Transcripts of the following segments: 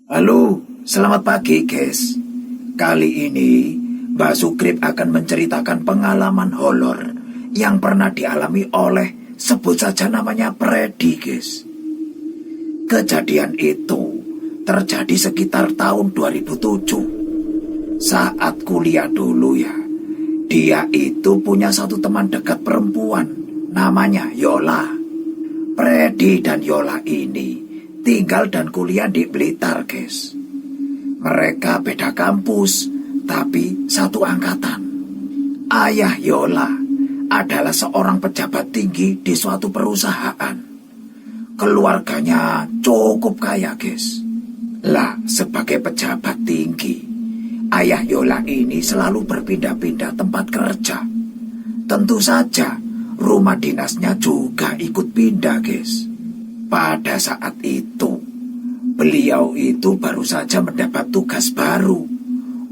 Halo, selamat pagi guys. Kali ini Mbak Sugrip akan menceritakan pengalaman horor yang pernah dialami oleh, sebut saja namanya Freddy guys. Kejadian itu terjadi sekitar tahun 2007. Saat kuliah dulu ya. Dia itu punya satu teman dekat perempuan, namanya Yola. Freddy dan Yola ini tinggal dan kuliah di Blitar, guys. Mereka beda kampus, tapi satu angkatan. Ayah Yola adalah seorang pejabat tinggi di suatu perusahaan. Keluarganya cukup kaya, guys. Lah, sebagai pejabat tinggi, ayah Yola ini selalu berpindah-pindah tempat kerja. Tentu saja, rumah dinasnya juga ikut pindah, guys. Pada saat itu, beliau itu baru saja mendapat tugas baru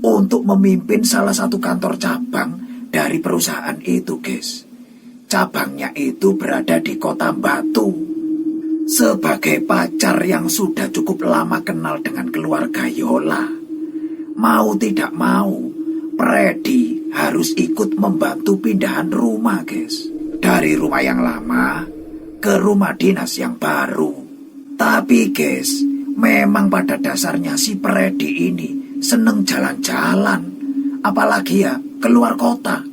untuk memimpin salah satu kantor cabang dari perusahaan itu, guys. Cabangnya itu berada di Kota Batu. Sebagai pacar yang sudah cukup lama kenal dengan keluarga Yola, mau tidak mau, Freddy harus ikut membantu pindahan rumah, guys. Dari rumah yang lama ke rumah dinas yang baru. Tapi guys, memang pada dasarnya si Freddy ini seneng jalan-jalan, apalagi ya keluar kota.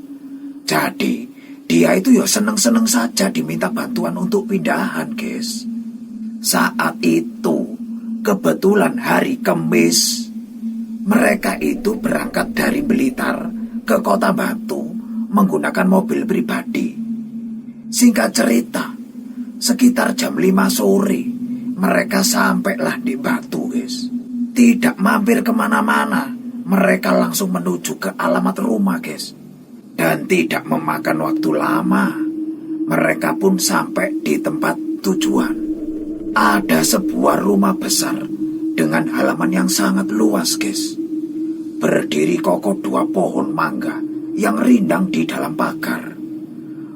Jadi dia itu ya seneng-seneng saja diminta bantuan untuk pindahan, guys. Saat itu kebetulan hari Kamis, mereka itu berangkat dari Blitar ke Kota Batu menggunakan mobil pribadi. Singkat cerita, sekitar jam 5 sore, mereka sampailah di Batu, guys. Tidak mampir kemana-mana, mereka langsung menuju ke alamat rumah, guys. Dan tidak memakan waktu lama, mereka pun sampai di tempat tujuan. Ada sebuah rumah besar dengan halaman yang sangat luas, guys. Berdiri kokoh 2 pohon mangga yang rindang di dalam pagar.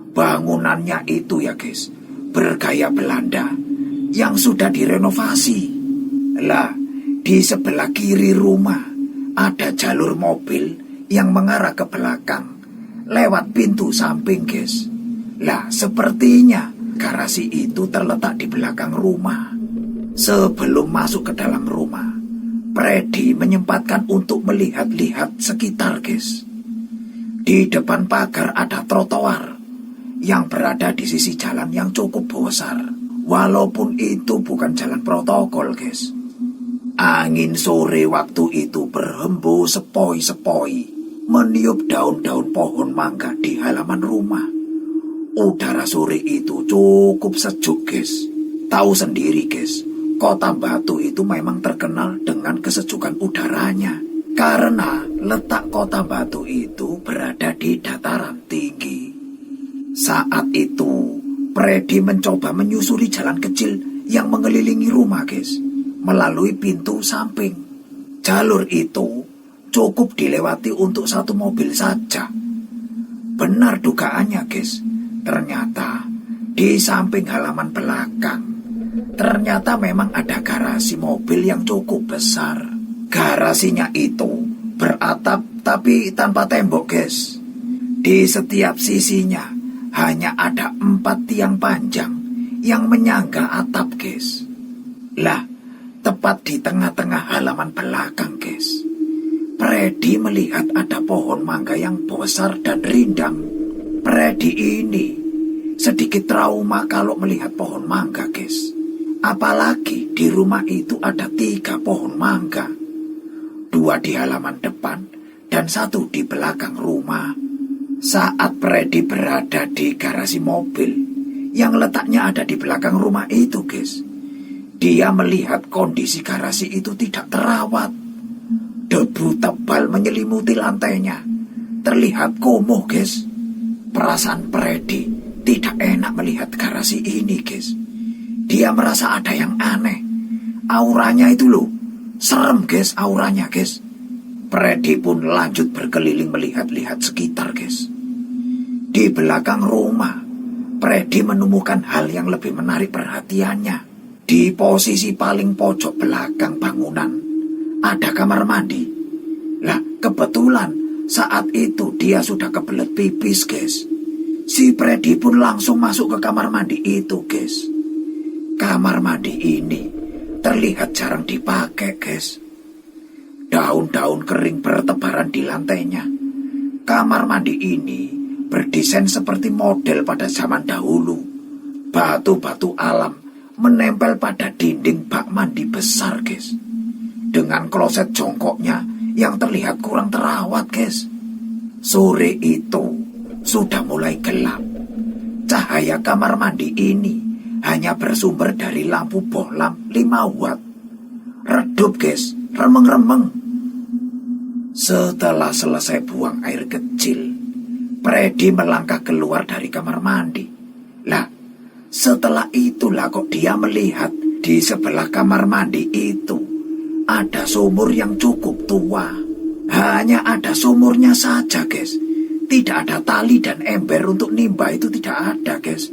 Bangunannya itu ya guys, bergaya Belanda yang sudah direnovasi. Lah, di sebelah kiri rumah ada jalur mobil yang mengarah ke belakang lewat pintu samping, guys. Lah, sepertinya garasi itu terletak di belakang rumah. Sebelum masuk ke dalam rumah, Freddy menyempatkan untuk melihat-lihat sekitar, guys. Di depan pagar ada trotoar yang berada di sisi jalan yang cukup besar. Walaupun itu bukan jalan protokol, guys. Angin sore waktu itu berhembus sepoi-sepoi, meniup daun-daun pohon mangga di halaman rumah. Udara sore itu cukup sejuk, guys. Tahu sendiri, guys, Kota Batu itu memang terkenal dengan kesejukan udaranya. Karena letak Kota Batu itu berada di dataran tinggi. Saat itu, Freddy mencoba menyusuri jalan kecil yang mengelilingi rumah, guys, melalui pintu samping. Jalur itu cukup dilewati untuk 1 mobil saja. Benar dugaannya, guys. Ternyata di samping halaman belakang, ternyata memang ada garasi mobil yang cukup besar. Garasinya itu beratap tapi tanpa tembok, guys. Di setiap sisinya hanya ada 4 tiang panjang yang menyangga atap, guys. Lah, tepat di tengah-tengah halaman belakang, guys, Freddy melihat ada pohon mangga yang besar dan rindang. Freddy ini sedikit trauma kalau melihat pohon mangga, guys. Apalagi di rumah itu ada 3 pohon mangga. 2 di halaman depan dan 1 di belakang rumah. Saat Freddy berada di garasi mobil yang letaknya ada di belakang rumah itu, guys, dia melihat kondisi garasi itu tidak terawat. Debu tebal menyelimuti lantainya. Terlihat kumuh, guys. Perasaan Freddy tidak enak melihat garasi ini, guys. Dia merasa ada yang aneh. Auranya itu loh, serem, guys, auranya, guys. Freddy pun lanjut berkeliling melihat-lihat sekitar, guys. Di belakang rumah, Freddy menemukan hal yang lebih menarik perhatiannya. Di posisi paling pojok belakang bangunan ada kamar mandi. Lah, kebetulan saat itu dia sudah kebelet pipis, guys. Si Freddy pun langsung masuk ke kamar mandi itu, guys. Kamar mandi ini terlihat jarang dipakai, guys. Daun-daun kering bertebaran di lantainya. Kamar mandi ini berdesain seperti model pada zaman dahulu. Batu-batu alam menempel pada dinding bak mandi besar, guys. Dengan kloset jongkoknya yang terlihat kurang terawat, guys. Sore itu sudah mulai gelap. Cahaya kamar mandi ini hanya bersumber dari lampu bohlam 5 watt. Redup, guys, remeng-remeng. Setelah selesai buang air kecil, Freddy melangkah keluar dari kamar mandi. Lah, setelah itulah kok dia melihat di sebelah kamar mandi itu ada sumur yang cukup tua. Hanya ada sumurnya saja, guys. Tidak ada tali dan ember untuk nimba, itu tidak ada, guys.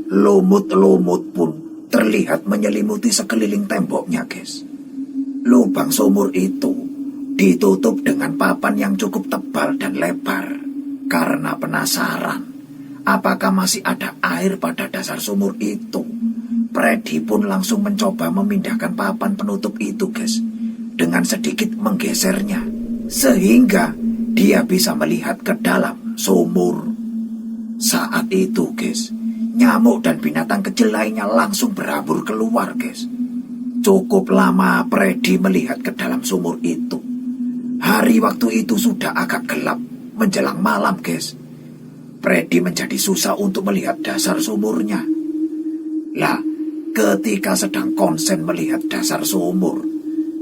Lumut-lumut pun terlihat menyelimuti sekeliling temboknya, guys. Lubang sumur itu ditutup dengan papan yang cukup tebal dan lebar. Karena penasaran apakah masih ada air pada dasar sumur itu, Freddy pun langsung mencoba memindahkan papan penutup itu, guys, dengan sedikit menggesernya, sehingga dia bisa melihat ke dalam sumur. Saat itu, guys, nyamuk dan binatang kecil lainnya langsung berhambuр keluar, guys. Cukup lama Freddy melihat ke dalam sumur itu. Hari waktu itu sudah agak gelap menjelang malam, guys. Freddy menjadi susah untuk melihat dasar sumurnya. Lah, ketika sedang konsen melihat dasar sumur,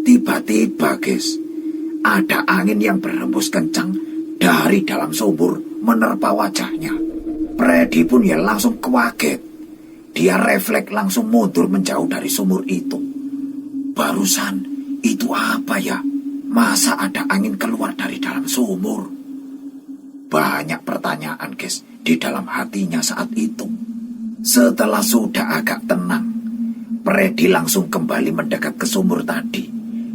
tiba-tiba, guys, ada angin yang berhembus kencang dari dalam sumur menerpa wajahnya. Freddy pun ya langsung kaget. Dia refleks langsung mundur menjauh dari sumur itu. Barusan itu apa ya? Masa ada angin keluar dari dalam sumur? Banyak pertanyaan, guys, di dalam hatinya saat itu. Setelah sudah agak tenang, Freddy langsung kembali mendekat ke sumur tadi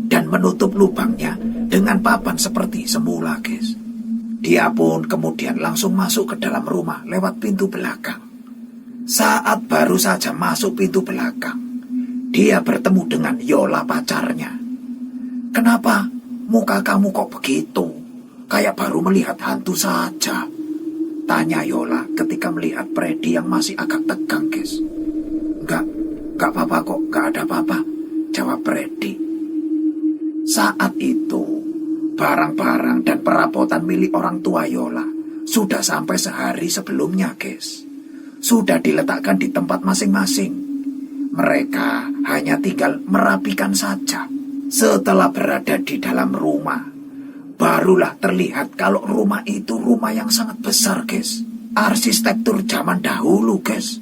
dan menutup lubangnya dengan papan seperti semula, guys. Dia pun kemudian langsung masuk ke dalam rumah lewat pintu belakang. Saat baru saja masuk pintu belakang, dia bertemu dengan Yola, pacarnya. "Kenapa muka kamu kok begitu? Kayak baru melihat hantu saja," tanya Yola ketika melihat Freddy yang masih agak tegang, guys. Enggak apa-apa kok, enggak ada apa-apa," jawab Freddy. Saat itu, barang-barang dan perabotan milik orang tua Yola sudah sampai sehari sebelumnya, guys. Sudah diletakkan di tempat masing-masing. Mereka hanya tinggal merapikan saja. Setelah berada di dalam rumah, barulah terlihat kalau rumah itu rumah yang sangat besar, guys. Arsitektur zaman dahulu, guys.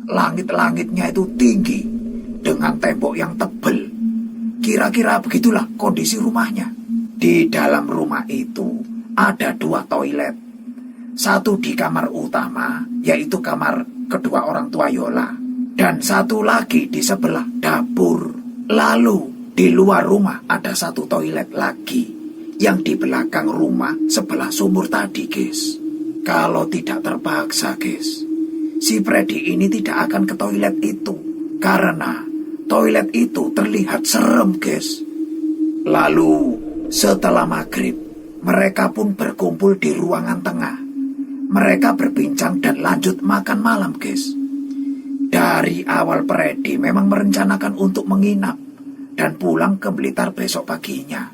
Langit-langitnya itu tinggi dengan tembok yang tebal. Kira-kira begitulah kondisi rumahnya. Di dalam rumah itu ada 2 toilet. Satu di kamar utama, yaitu kamar kedua orang tua Yola, dan satu lagi di sebelah dapur. Lalu di luar rumah ada 1 toilet lagi yang di belakang rumah sebelah sumur tadi, guys. Kalau tidak terpaksa, guys, si Freddy ini tidak akan ke toilet itu karena toilet itu terlihat serem, guys. Lalu setelah maghrib, mereka pun berkumpul di ruangan tengah. Mereka berbincang dan lanjut makan malam, guys. Dari awal Freddy memang merencanakan untuk menginap dan pulang ke Blitar besok paginya.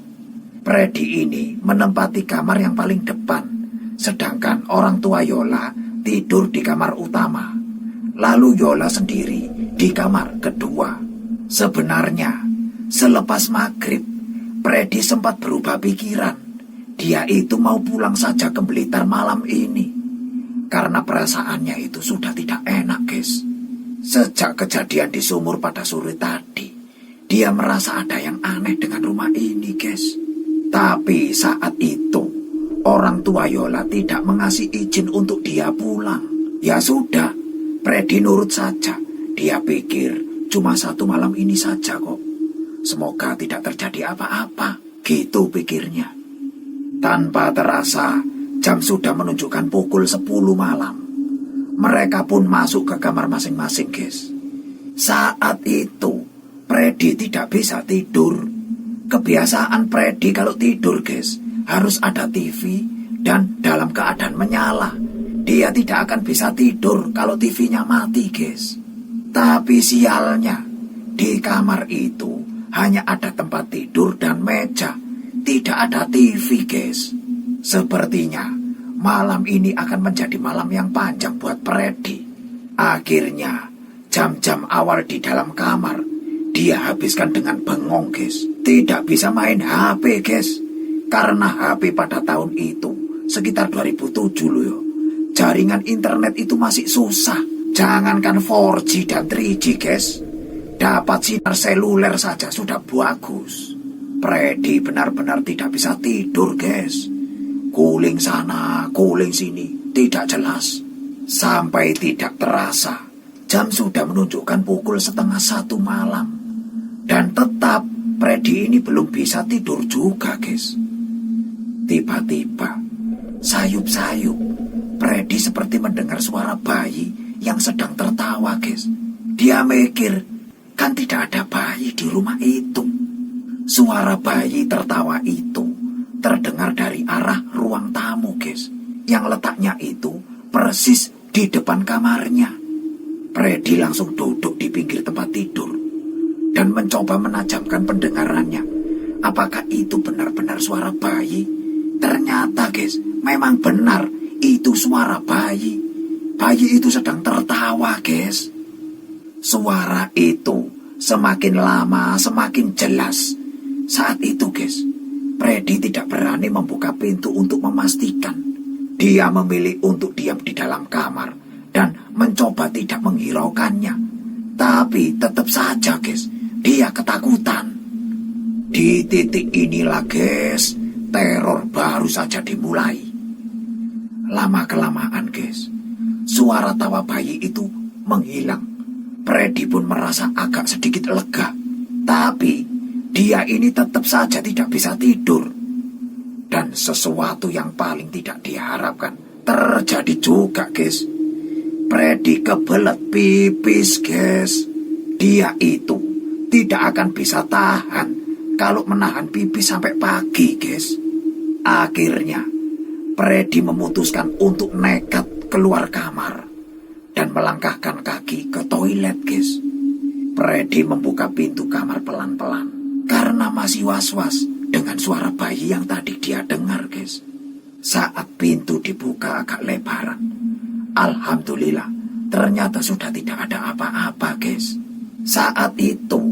Freddy ini menempati kamar yang paling depan, sedangkan orang tua Yola tidur di kamar utama. Lalu Yola sendiri di kamar kedua. Sebenarnya, selepas maghrib, Freddy sempat berubah pikiran. Dia itu mau pulang saja ke Blitar malam ini. Karena perasaannya itu sudah tidak enak, guys. Sejak kejadian di sumur pada sore tadi, dia merasa ada yang aneh dengan rumah ini, guys. Tapi saat itu, orang tua Yola tidak mengasih izin untuk dia pulang. Ya sudah, Freddy nurut saja. Dia pikir cuma 1 malam ini saja kok. Semoga tidak terjadi apa-apa, gitu pikirnya. Tanpa terasa, jam sudah menunjukkan pukul 10 malam. Mereka pun masuk ke kamar masing-masing, guys. Saat itu, Freddy tidak bisa tidur. Kebiasaan Freddy kalau tidur, guys, harus ada TV dan dalam keadaan menyala. Dia tidak akan bisa tidur kalau TV-nya mati, guys. Tapi sialnya, di kamar itu hanya ada tempat tidur dan meja. Tidak ada TV, guys. Sepertinya malam ini akan menjadi malam yang panjang buat Freddy. Akhirnya, jam-jam awal di dalam kamar, dia habiskan dengan bengong, guys. Tidak bisa main HP, guys. Karena HP pada tahun itu, sekitar 2007 loh, yo. Jaringan internet itu masih susah. Jangankan 4G dan 3G, guys. Dapat sinar seluler saja sudah bagus. Freddy benar-benar tidak bisa tidur, guys. Guling sana, guling sini, tidak jelas. Sampai tidak terasa, jam sudah menunjukkan pukul 12:30 malam. Dan tetap Freddy ini belum bisa tidur juga, guys. Tiba-tiba, sayup-sayup, Freddy seperti mendengar suara bayi yang sedang tertawa, guys. Dia mikir, kan tidak ada bayi di rumah itu. Suara bayi tertawa itu terdengar dari arah ruang tamu, guys. Yang letaknya itu persis di depan kamarnya. Freddy langsung duduk di pinggir tempat tidur dan mencoba menajamkan pendengarannya. Apakah itu benar-benar suara bayi? Ternyata, guys, memang benar itu suara bayi. Bayi itu sedang tertawa, guys. Suara itu semakin lama semakin jelas. Saat itu, guys, Freddy tidak berani membuka pintu untuk memastikan. Dia memilih untuk diam di dalam kamar dan mencoba tidak menghiraukannya. Tapi tetap saja, guys, dia ketakutan. Di titik inilah, guys, teror baru saja dimulai. Lama-kelamaan, guys, suara tawa bayi itu menghilang. Freddy pun merasa agak sedikit lega. Tapi dia ini tetap saja tidak bisa tidur. Dan sesuatu yang paling tidak diharapkan terjadi juga, guys. Freddy kebelet pipis, guys. Dia itu tidak akan bisa tahan kalau menahan pipis sampai pagi, guys. Akhirnya Freddy memutuskan untuk nekat keluar kamar dan melangkahkan kaki ke toilet, guys. Freddy membuka pintu kamar pelan-pelan karena masih was-was dengan suara bayi yang tadi dia dengar, guys. Saat pintu dibuka agak lebaran, alhamdulillah, ternyata sudah tidak ada apa-apa, guys. Saat itu,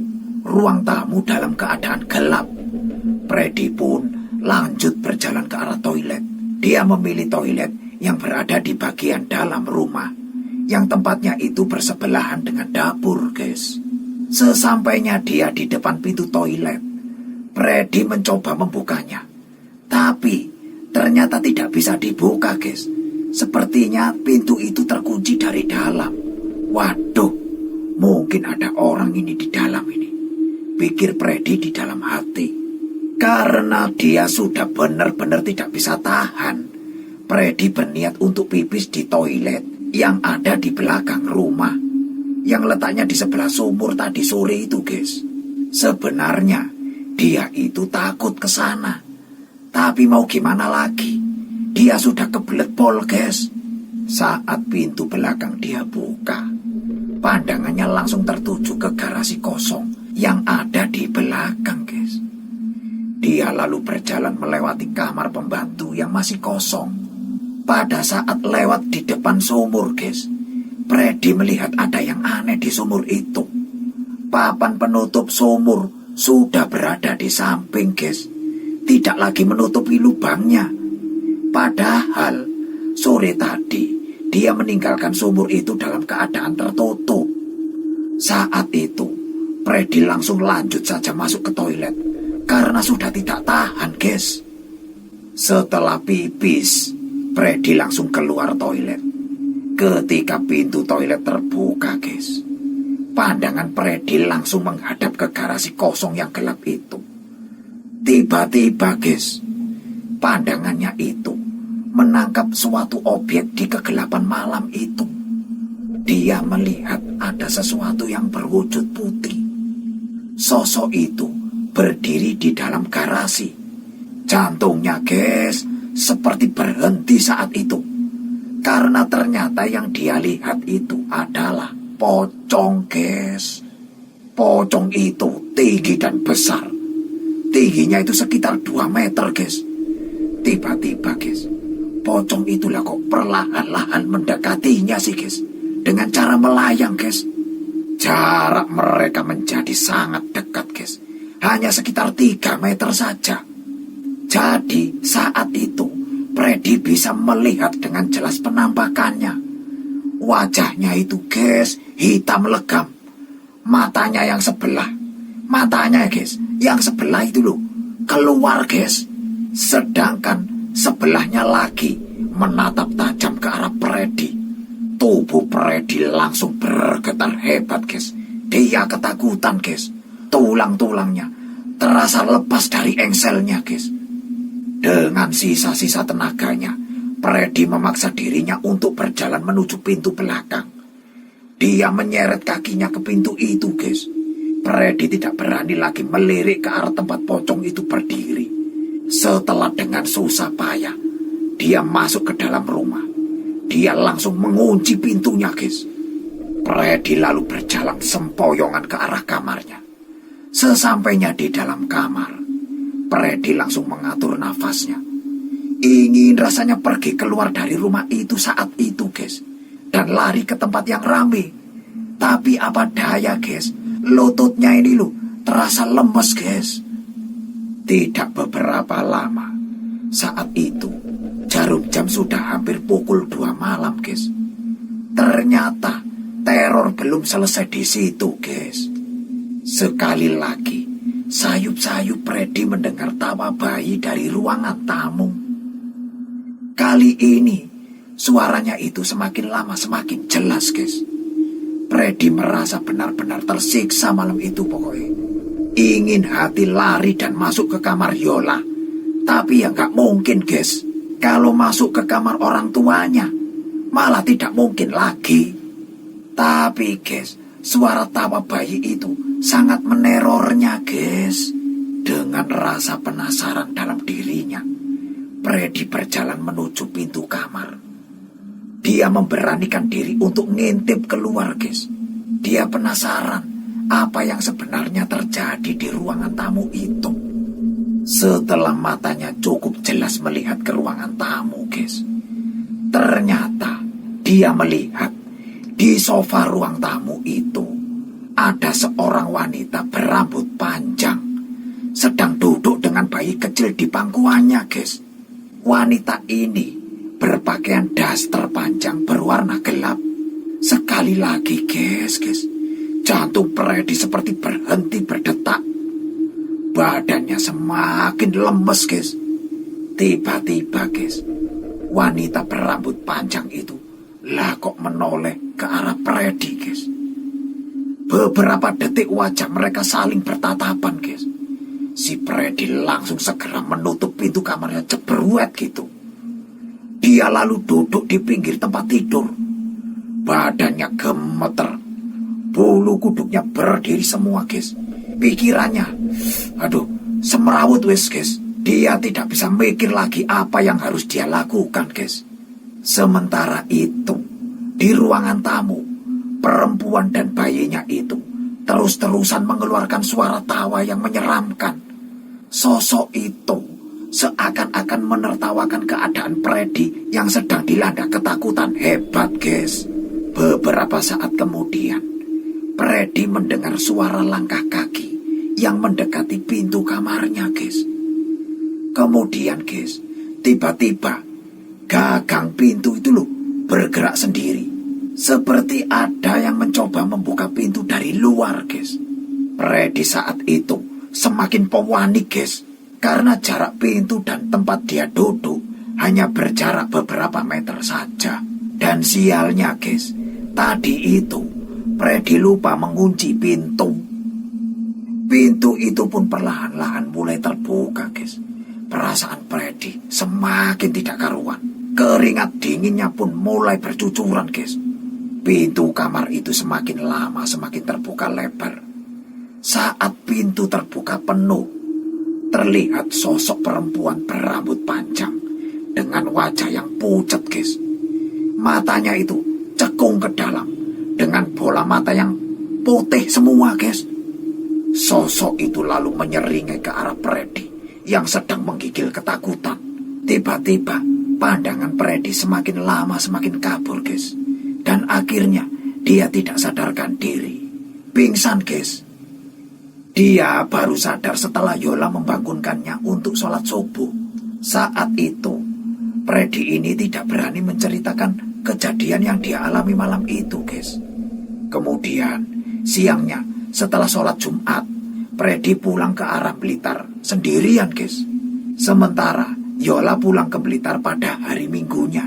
ruang tamu dalam keadaan gelap. Freddy pun lanjut berjalan ke arah toilet. Dia memilih toilet yang berada di bagian dalam rumah, yang tempatnya itu bersebelahan dengan dapur, guys. Sesampainya dia di depan pintu toilet, Freddy mencoba membukanya. Tapi ternyata tidak bisa dibuka, guys. Sepertinya pintu itu terkunci dari dalam. Waduh, mungkin ada orang ini di dalam ini, pikir Freddy di dalam hati. Karena dia sudah benar-benar tidak bisa tahan, Freddy berniat untuk pipis di toilet yang ada di belakang rumah, yang letaknya di sebelah sumur tadi sore itu, guys. Sebenarnya dia itu takut ke sana, tapi mau gimana lagi? Dia sudah kebelet pol, guys. Saat pintu belakang dia buka, pandangannya langsung tertuju ke garasi kosong yang ada di belakang, guys. Dia lalu berjalan melewati kamar pembantu yang masih kosong. Pada saat lewat di depan sumur, guys, Freddy melihat ada yang aneh di sumur itu. Papan penutup sumur sudah berada di samping, guys. Tidak lagi menutupi lubangnya. Padahal sore tadi dia meninggalkan sumur itu dalam keadaan tertutup. Saat itu Freddy langsung lanjut saja masuk ke toilet karena sudah tidak tahan, guys. Setelah pipis, Freddy langsung keluar toilet. Ketika pintu toilet terbuka, guys, Pandangan Freddy langsung menghadap ke garasi kosong yang gelap itu. Tiba-tiba, guys, pandangannya itu menangkap suatu objek di kegelapan malam itu. Dia melihat ada sesuatu yang berwujud putih. Sosok itu berdiri di dalam garasi. Jantungnya, guys, seperti berhenti saat itu. Karena ternyata yang dia lihat itu adalah pocong, guys. Pocong itu tinggi dan besar. Tingginya itu sekitar 2 meter, guys. Tiba-tiba, guys, pocong itulah kok perlahan-lahan mendekatinya sih, guys. Dengan cara melayang, guys. Jarak mereka menjadi sangat dekat, guys. Hanya sekitar 3 meter saja. Jadi saat itu Freddy bisa melihat dengan jelas penampakannya. Wajahnya itu, guys, hitam legam. Matanya yang sebelah. Matanya, guys, yang sebelah itu loh keluar, guys. Sedangkan sebelahnya lagi menatap tajam ke arah Freddy. Tubuh Freddy langsung bergetar hebat, guys. Dia ketakutan, guys. Tulang-tulangnya terasa lepas dari engselnya, guys. Dengan sisa-sisa tenaganya, Freddy memaksa dirinya untuk berjalan menuju pintu belakang. Dia menyeret kakinya ke pintu itu, guys. Freddy tidak berani lagi melirik ke arah tempat pocong itu berdiri. Setelah dengan susah payah, dia masuk ke dalam rumah. Dia langsung mengunci pintunya, guys. Freddy lalu berjalan sempoyongan ke arah kamarnya. Sesampainya di dalam kamar, Freddy langsung mengatur nafasnya. Ingin rasanya pergi keluar dari rumah itu saat itu, guys. Dan lari ke tempat yang ramai. Tapi apa daya, guys. Lututnya ini loh terasa lemes, guys. Tidak beberapa lama, saat itu jarum jam sudah hampir pukul 2 malam, guys. Ternyata teror belum selesai di situ, guys. Sekali lagi, sayup-sayup Freddy mendengar tawa bayi dari ruangan tamu. Kali ini, suaranya itu semakin lama semakin jelas, guys. Freddy merasa benar-benar tersiksa malam itu pokoknya. Ingin hati lari dan masuk ke kamar Yola. Tapi ya nggak mungkin, guys. Kalau masuk ke kamar orang tuanya, malah tidak mungkin lagi. Tapi, guys, suara tawa bayi itu sangat menerornya, guys. Dengan rasa penasaran dalam dirinya, Freddy berjalan menuju pintu kamar. Dia memberanikan diri untuk ngintip keluar, guys. Dia penasaran apa yang sebenarnya terjadi di ruangan tamu itu. Setelah matanya cukup jelas melihat ke ruangan tamu, guys, ternyata dia melihat di sofa ruang tamu itu ada seorang wanita berambut panjang sedang duduk dengan bayi kecil di pangkuannya, guys. Wanita ini berpakaian daster panjang berwarna gelap. Sekali lagi, guys, jantung Freddy seperti berhenti berdetak. Badannya semakin lemes, guys. Tiba-tiba, guys, wanita berambut panjang itu lah kok menoleh ke arah Freddy, guys. Beberapa detik wajah mereka saling bertatapan, guys. Si Freddy langsung segera menutup pintu kamarnya jebruet gitu. Dia lalu duduk di pinggir tempat tidur. Badannya gemeter. Bulu kuduknya berdiri semua, guys. Pikirannya, aduh, semerawut wes, guys. Dia tidak bisa mikir lagi apa yang harus dia lakukan, guys. Sementara itu, di ruangan tamu, perempuan dan bayinya itu terus-terusan mengeluarkan suara tawa yang menyeramkan. Sosok itu seakan-akan menertawakan keadaan Freddy yang sedang dilanda ketakutan hebat, guys. Beberapa saat kemudian, Freddy mendengar suara langkah kaki yang mendekati pintu kamarnya, guys. Kemudian, guys, tiba-tiba gagang pintu itu loh bergerak sendiri. Seperti ada yang mencoba membuka pintu dari luar, guys. Freddy saat itu semakin panik, guys. Karena jarak pintu dan tempat dia duduk hanya berjarak beberapa meter saja. Dan sialnya, guys, tadi itu Freddy lupa mengunci pintu. Pintu itu pun perlahan-lahan mulai terbuka, guys. Perasaan Freddy semakin tidak karuan. Keringat dinginnya pun mulai bercucuran, guys. Pintu kamar itu semakin lama semakin terbuka lebar. Saat pintu terbuka penuh, terlihat sosok perempuan berambut panjang dengan wajah yang pucat, guys. Matanya itu cekung ke dalam dengan bola mata yang putih semua, guys. Sosok itu lalu menyeringai ke arah Freddy yang sedang menggigil ketakutan. Tiba-tiba pandangan Freddy semakin lama semakin kabur, guys. Dan akhirnya dia tidak sadarkan diri. Pingsan, guys. Dia baru sadar setelah Yola membangunkannya untuk sholat subuh. Saat itu Freddy ini tidak berani menceritakan kejadian yang dia alami malam itu, guys. Kemudian siangnya setelah sholat Jumat, Freddy pulang ke arah Blitar sendirian, guys. Sementara Yola pulang ke Blitar pada hari Minggunya.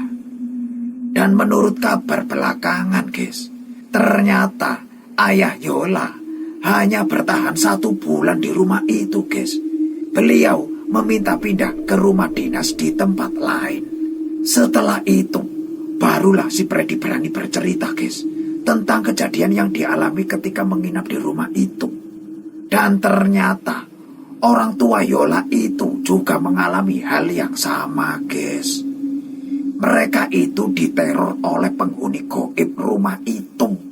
Dan menurut kabar belakangan, guys, ternyata ayah Yola hanya bertahan 1 bulan di rumah itu, guys. Beliau meminta pindah ke rumah dinas di tempat lain. Setelah itu, barulah si Freddy berani bercerita, guys, tentang kejadian yang dialami ketika menginap di rumah itu. Dan ternyata orang tua Yola itu juga mengalami hal yang sama, guys. Mereka itu diteror oleh penghuni gaib rumah itu.